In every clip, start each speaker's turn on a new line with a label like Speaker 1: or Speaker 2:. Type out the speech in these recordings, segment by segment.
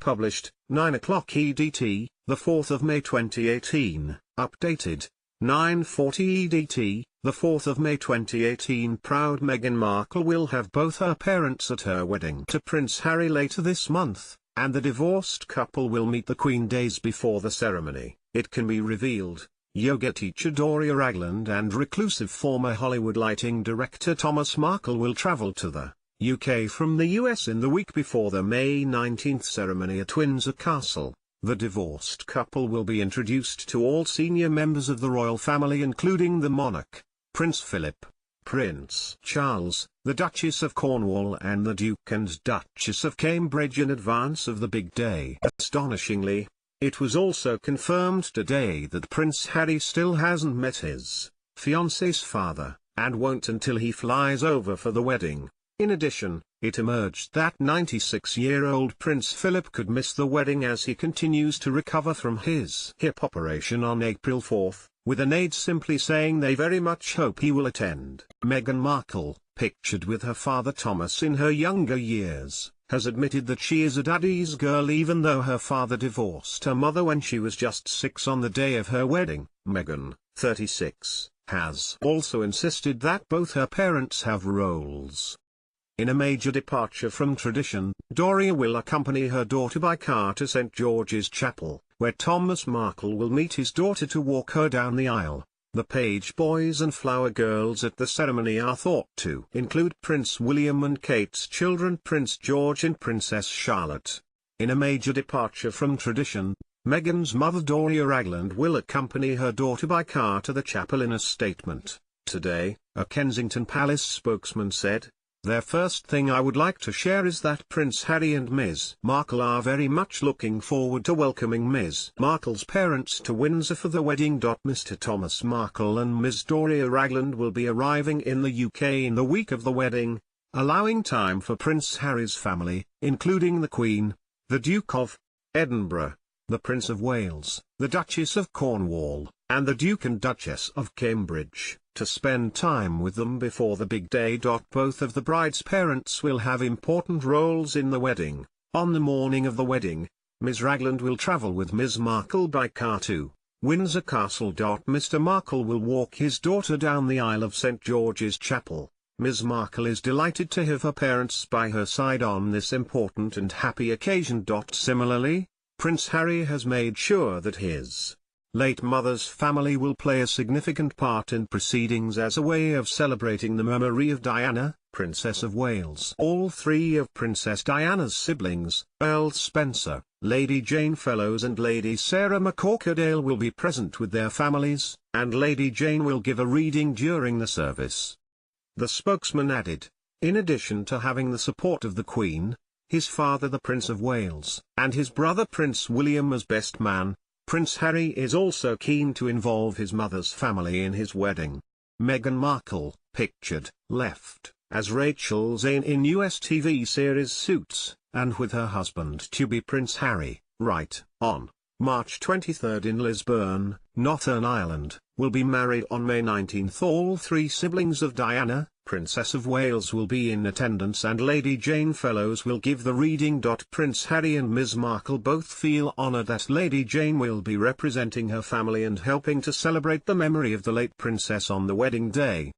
Speaker 1: published, 9 o'clock EDT, the 4th of May 2018, updated, 9:40 EDT, the 4th of May 2018. Proud Meghan Markle will have both her parents at her wedding to Prince Harry later this month, and the divorced couple will meet the Queen days before the ceremony, it can be revealed. Yoga teacher Doria Ragland and reclusive former Hollywood lighting director Thomas Markle will travel to the UK from the US in the week before the May 19 ceremony at Windsor Castle. The divorced couple will be introduced to all senior members of the royal family including the monarch, Prince Philip, Prince Charles, the Duchess of Cornwall and the Duke and Duchess of Cambridge in advance of the big day. Astonishingly, it was also confirmed today that Prince Harry still hasn't met his fiancée's father, and won't until he flies over for the wedding. In addition, it emerged that 96-year-old Prince Philip could miss the wedding as he continues to recover from his hip operation on April 4, with an aide simply saying they very much hope he will attend. Meghan Markle, pictured with her father Thomas in her younger years, has admitted that she is a daddy's girl even though her father divorced her mother when she was just 6 on the day of her wedding. Meghan, 36, has also insisted that both her parents have roles. In a major departure from tradition, Doria will accompany her daughter by car to St. George's Chapel, where Thomas Markle will meet his daughter to walk her down the aisle. The page boys and flower girls at the ceremony are thought to include Prince William and Kate's children Prince George and Princess Charlotte. In a major departure from tradition, Meghan's mother Doria Ragland will accompany her daughter by car to the chapel. In a statement today, a Kensington Palace spokesman said, "Their first thing I would like to share is that Prince Harry and Ms. Markle are very much looking forward to welcoming Ms. Markle's parents to Windsor for the wedding. Mr. Thomas Markle and Ms. Doria Ragland will be arriving in the UK in the week of the wedding, allowing time for Prince Harry's family, including the Queen, the Duke of Edinburgh, the Prince of Wales, the Duchess of Cornwall, and the Duke and Duchess of Cambridge, to spend time with them before the big day. Both of the bride's parents will have important roles in the wedding. On the morning of the wedding, Ms. Ragland will travel with Ms. Markle by car to Windsor Castle. Mr. Markle will walk his daughter down the aisle of St. George's Chapel. Ms. Markle is delighted to have her parents by her side on this important and happy occasion. Similarly, Prince Harry has made sure that his late mother's family will play a significant part in proceedings as a way of celebrating the memory of Diana, Princess of Wales. All three of Princess Diana's siblings, Earl Spencer, Lady Jane Fellows and Lady Sarah McCorquodale, will be present with their families, and Lady Jane will give a reading during the service. The spokesman added, in addition to having the support of the Queen, his father the Prince of Wales, and his brother Prince William as best man, Prince Harry is also keen to involve his mother's family in his wedding. Meghan Markle, pictured, left, as Rachel Zane in US TV series Suits, and with her husband-to-be Prince Harry, right, on March 23 in Lisburn, Northern Ireland, will be married on May 19. All three siblings of Diana, Princess of Wales, will be in attendance and Lady Jane Fellows will give the reading. Prince Harry and Ms. Markle both feel honoured that Lady Jane will be representing her family and helping to celebrate the memory of the late princess on the wedding day.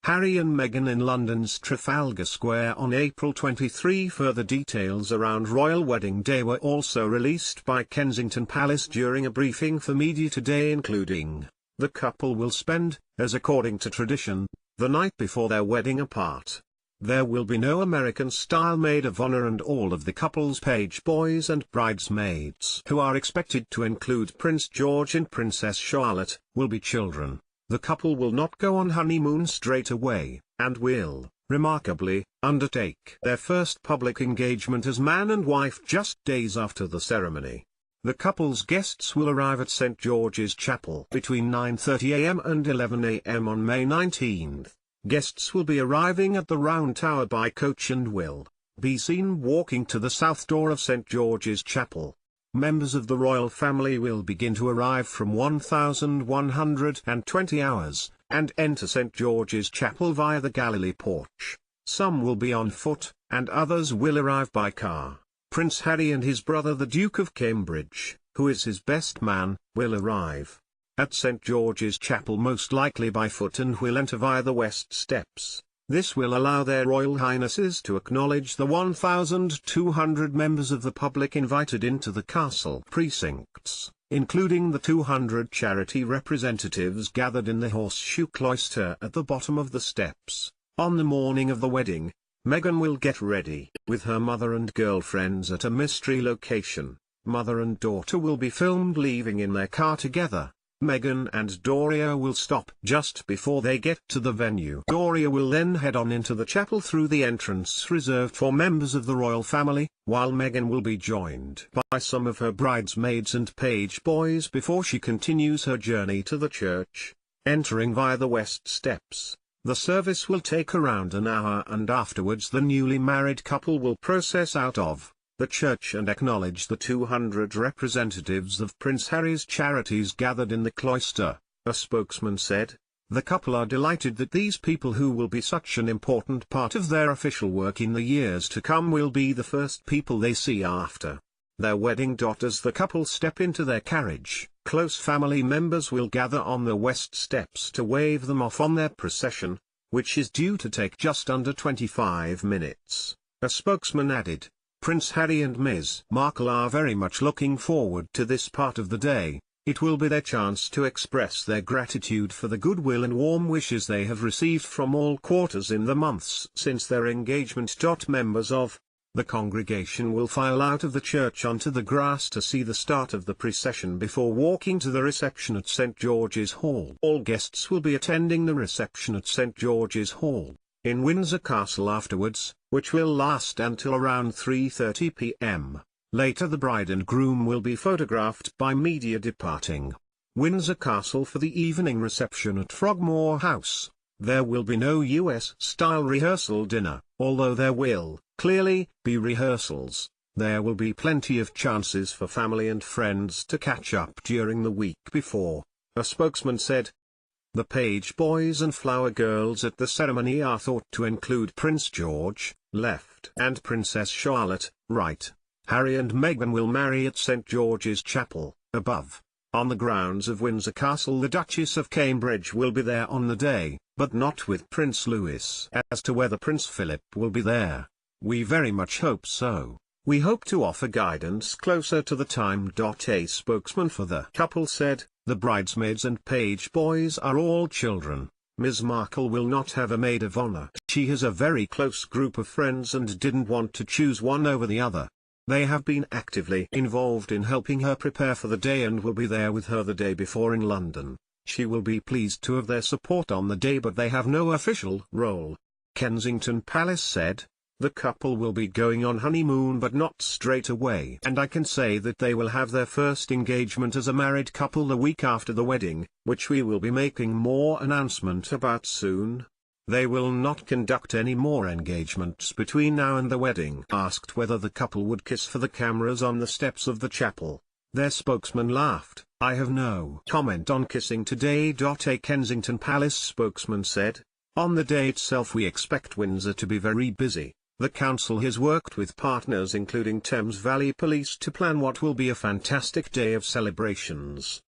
Speaker 1: Harry and Meghan in London's Trafalgar Square on April 23. Further details around Royal Wedding Day were also released by Kensington Palace during a briefing for media today, including, the couple will spend, as according to tradition, the night before their wedding apart. There will be no American-style maid of honor, and all of the couple's page boys and bridesmaids, who are expected to include Prince George and Princess Charlotte, will be children. The couple will not go on honeymoon straight away, and will, remarkably, undertake their first public engagement as man and wife just days after the ceremony. The couple's guests will arrive at St. George's Chapel between 9:30 a.m. and 11 a.m. on May 19. Guests will be arriving at the Round Tower by coach and will be seen walking to the south door of St. George's Chapel. Members of the royal family will begin to arrive from 1120 hours, and enter St. George's Chapel via the Galilee porch. Some will be on foot, and others will arrive by car. Prince Harry and his brother the Duke of Cambridge, who is his best man, will arrive at St. George's Chapel most likely by foot and will enter via the West Steps. This will allow their Royal Highnesses to acknowledge the 1,200 members of the public invited into the castle precincts, including the 200 charity representatives gathered in the Horseshoe Cloister at the bottom of the steps. On the morning of the wedding, Meghan will get ready with her mother and girlfriends at a mystery location. Mother and daughter will be filmed leaving in their car together. Meghan and Doria will stop just before they get to the venue. Doria will then head on into the chapel through the entrance reserved for members of the royal family, while Meghan will be joined by some of her bridesmaids and page boys before she continues her journey to the church, entering via the West Steps. The service will take around an hour and afterwards the newly married couple will process out of the church and acknowledge the 200 representatives of Prince Harry's charities gathered in the cloister, a spokesman said. The couple are delighted that these people who will be such an important part of their official work in the years to come will be the first people they see after their wedding. As the couple step into their carriage, close family members will gather on the West Steps to wave them off on their procession, which is due to take just under 25 minutes, a spokesman added. Prince Harry and Ms. Markle are very much looking forward to this part of the day. It will be their chance to express their gratitude for the goodwill and warm wishes they have received from all quarters in the months since their engagement. Members of the congregation will file out of the church onto the grass to see the start of the procession before walking to the reception at St. George's Hall. All guests will be attending the reception at St. George's Hall in Windsor Castle afterwards, which will last until around 3:30 p.m. Later the bride and groom will be photographed by media departing Windsor Castle for the evening reception at Frogmore House. There will be no US-style rehearsal dinner, although there will, clearly, be rehearsals. There will be plenty of chances for family and friends to catch up during the week before, a spokesman said. The page boys and flower girls at the ceremony are thought to include Prince George, left, and Princess Charlotte, right. Harry and Meghan will marry at St. George's Chapel, above. On the grounds of Windsor Castle. The Duchess of Cambridge will be there on the day, but not with Prince Louis. As to whether Prince Philip will be there, we very much hope so. We hope to offer guidance closer to the time. A spokesman for the couple said, the bridesmaids and page boys are all children. Ms. Markle will not have a maid of honor. She has a very close group of friends and didn't want to choose one over the other. They have been actively involved in helping her prepare for the day and will be there with her the day before in London. She will be pleased to have their support on the day, but they have no official role. Kensington Palace said, the couple will be going on honeymoon but not straight away. And I can say that they will have their first engagement as a married couple the week after the wedding, which we will be making more announcement about soon. They will not conduct any more engagements between now and the wedding. Asked whether the couple would kiss for the cameras on the steps of the chapel, their spokesman laughed. I have no comment on kissing today. A Kensington Palace spokesman said, on the day itself we expect Windsor to be very busy. The council has worked with partners including Thames Valley Police to plan what will be a fantastic day of celebrations.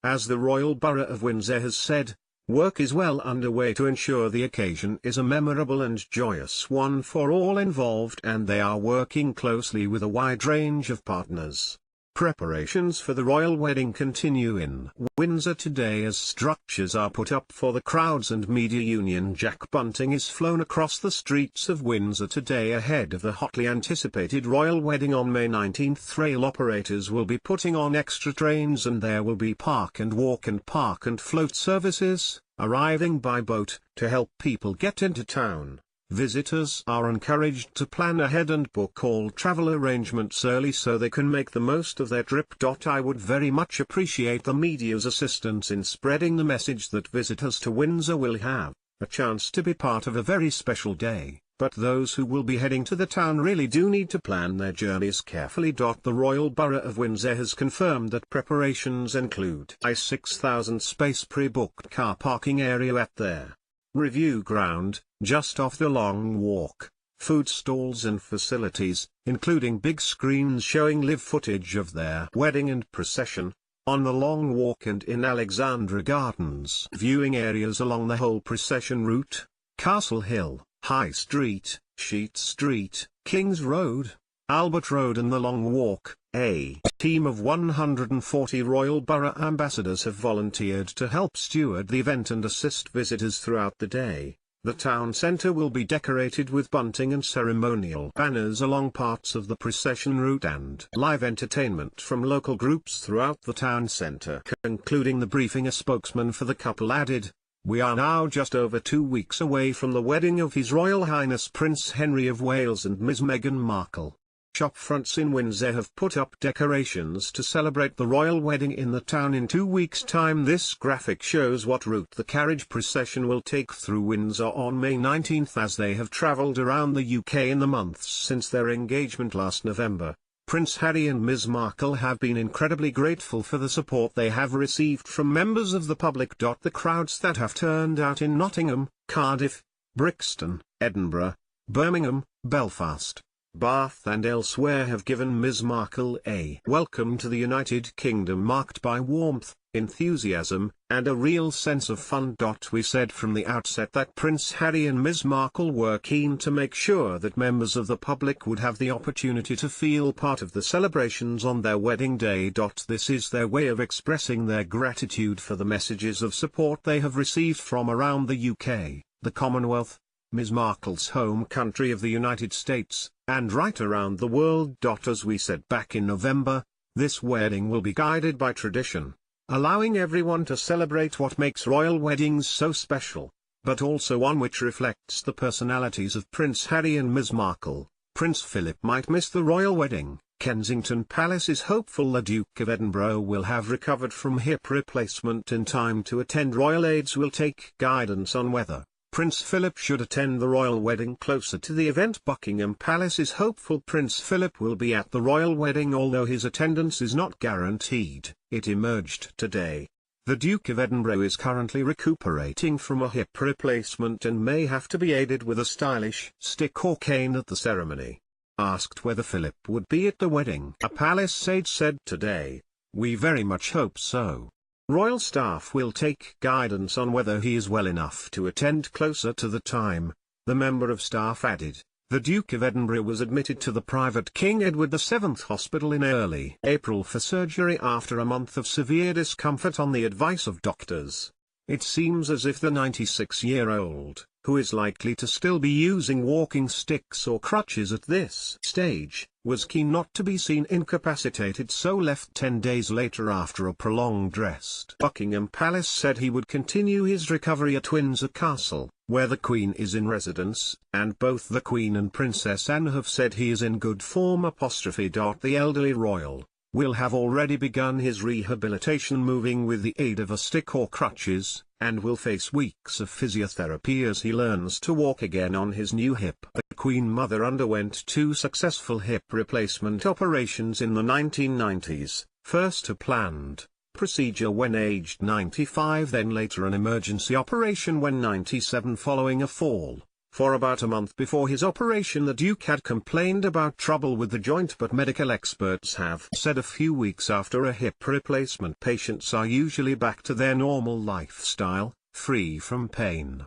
Speaker 1: As the Royal Borough of Windsor has said, work is well underway to ensure the occasion is a memorable and joyous one for all involved, and they are working closely with a wide range of partners. Preparations for the royal wedding continue in Windsor today as structures are put up for the crowds and media. Union Jack bunting is flown across the streets of Windsor today ahead of the hotly anticipated royal wedding on May 19. Rail operators will be putting on extra trains and there will be park and float services, arriving by boat, to help people get into town. Visitors are encouraged to plan ahead and book all travel arrangements early so they can make the most of their trip. I would very much appreciate the media's assistance in spreading the message that visitors to Windsor will have a chance to be part of a very special day, but those who will be heading to the town really do need to plan their journeys carefully. The Royal Borough of Windsor has confirmed that preparations include a 6,000 space pre-booked car parking area at their review ground, just off the Long Walk, food stalls and facilities, including big screens showing live footage of their wedding and procession, on the Long Walk and in Alexandra Gardens. Viewing areas along the whole procession route: Castle Hill, High Street, Sheet Street, Kings Road, Albert Road and the Long Walk. A team of 140 Royal Borough ambassadors have volunteered to help steward the event and assist visitors throughout the day. The town centre will be decorated with bunting and ceremonial banners along parts of the procession route and live entertainment from local groups throughout the town centre. Concluding the briefing, a spokesman for the couple added, "We are now just over 2 weeks away from the wedding of His Royal Highness Prince Henry of Wales and Ms Meghan Markle. Shop fronts in Windsor have put up decorations to celebrate the royal wedding in the town in 2 weeks' time." This graphic shows what route the carriage procession will take through Windsor on May 19th, as they have travelled around the UK in the months since their engagement last November. Prince Harry and Ms Markle have been incredibly grateful for the support they have received from members of the public. The crowds that have turned out in Nottingham, Cardiff, Brixton, Edinburgh, Birmingham, Belfast, Bath and elsewhere have given Ms Markle a welcome to the United Kingdom marked by warmth, enthusiasm, and a real sense of fun. We said from the outset that Prince Harry and Ms Markle were keen to make sure that members of the public would have the opportunity to feel part of the celebrations on their wedding day. This is their way of expressing their gratitude for the messages of support they have received from around the UK, the Commonwealth, Ms Markle's home country of the United States, and right around the world. As we said back in November, this wedding will be guided by tradition, allowing everyone to celebrate what makes royal weddings so special, but also one which reflects the personalities of Prince Harry and Ms Markle. Prince Philip might miss the royal wedding. Kensington Palace is hopeful the Duke of Edinburgh will have recovered from hip replacement in time to attend. Royal aides will take guidance on whether Prince Philip should attend the royal wedding closer to the event. Buckingham Palace is hopeful Prince Philip will be at the royal wedding, although his attendance is not guaranteed. It emerged today. The Duke of Edinburgh is currently recuperating from a hip replacement and may have to be aided with a stylish stick or cane at the ceremony. Asked whether Philip would be at the wedding, a palace aide said today, "We very much hope so. Royal staff will take guidance on whether he is well enough to attend closer to the time," the member of staff added. The Duke of Edinburgh was admitted to the private King Edward VII Hospital in early April for surgery after a month of severe discomfort on the advice of doctors. It seems as if the 96-year-old, who is likely to still be using walking sticks or crutches at this stage, was keen not to be seen incapacitated, so left 10 days later after a prolonged rest. Buckingham Palace said he would continue his recovery at Windsor Castle, where the Queen is in residence, and both the Queen and Princess Anne have said he is in good form. The elderly royal will have already begun his rehabilitation, moving with the aid of a stick or crutches, and will face weeks of physiotherapy as he learns to walk again on his new hip. The Queen Mother underwent 2 successful hip replacement operations in the 1990s, first a planned procedure when aged 95, then later an emergency operation when 97 following a fall. For about a month before his operation, the Duke had complained about trouble with the joint, but medical experts have said a few weeks after a hip replacement patients are usually back to their normal lifestyle, free from pain.